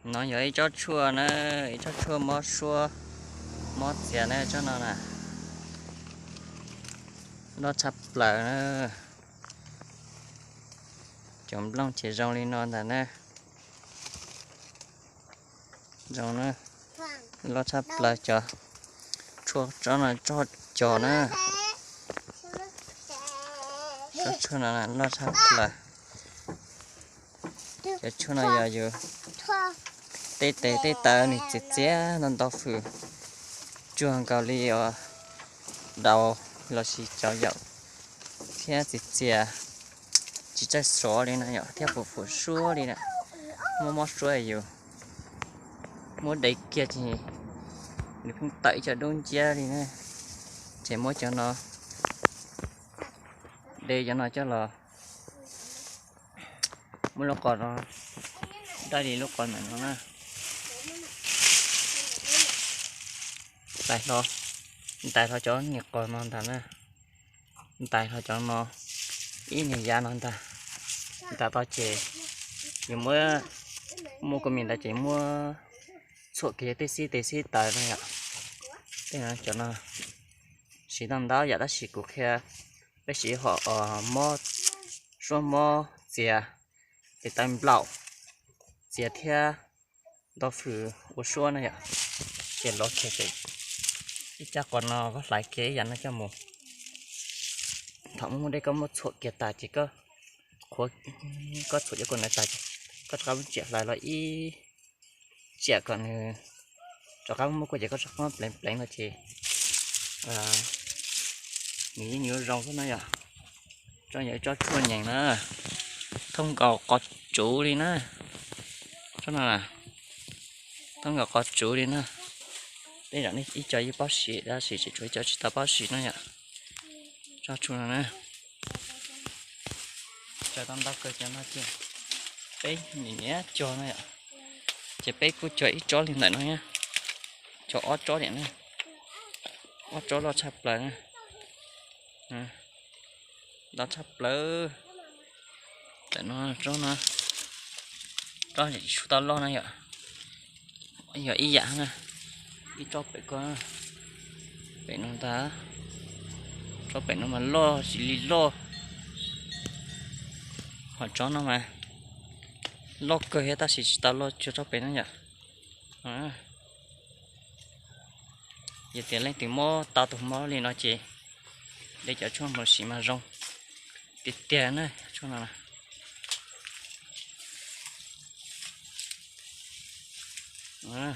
nó vậy cho chua nữa, cho chua mót chua mót xẻ này cho nó nè, nó chắp lại nữa, chấm long chỉ rong lên non là nè, rong nữa, nó chắp lại cho chua cho nó cho nữa, cho chua nó nó chắp lại, cho chua nó giờ giờ tê tờ này chết chết nó đau phừ, chuông cao li ở đầu là chỉ cho dậu, thế chết chết chỉ chơi số đi nè nhở, thế phụ số đi nè, mua số gì mua đấy kia thì được không tẩy cho đôn chia đi nè, chỉ mua cho nó đây cho nó cho là mua lúc còn nó đây đi lúc còn mình nó nè, tại thôi cho nhiệt còn non thằng nè, tại thôi cho nó ít nhiều da non ta to chè chỉ mua của mình là chỉ mua số kia tê xí tại đây ạ, thế là cho nó xí đằng đó giờ đã xí cục kia bé xí họ mua số mua chè để tầm lẩu chè theo đó phử của số này ạ, chè lót chè chè chắc còn nó có lại kế dành nó cho một thằng mua đây có một số kia tài chỉ có số cho con này tài có các chuyện lại là ý trẻ còn cho các mua chỉ có sắc nó lên là chỉ nghĩ nhiều rong thế này à, cho nhớ cho chua nhàng nữa thông có chủ đi nữa cho nó là thông có chủ đi nữa đây là ít cho ít bác sĩ đã chỉ chuối cho ta bác sĩ nữa nhỉ, cho chua nữa cho tao đắp cơ cho nó chưa bé nhìn nhé cho nó ạ, chỉ bé cứ cho ít chó lên lại nó nhá, cho ót chó điện này ót chó lo chập lại nè, lo chập lỡ để nó cho chỉ chúng ta lo này ạ, giờ ý dạng nè, ý cho bé con bé nó ta cho bé nó mà lo chỉ lý lo họ cho nó mà lo cơ hết ta chỉ ta lo cho bé nó nhỉ, giờ tiền lên tiền mua tao tụi mua lên nó chị để cho một xí mà rong tiền tiền này cho nó là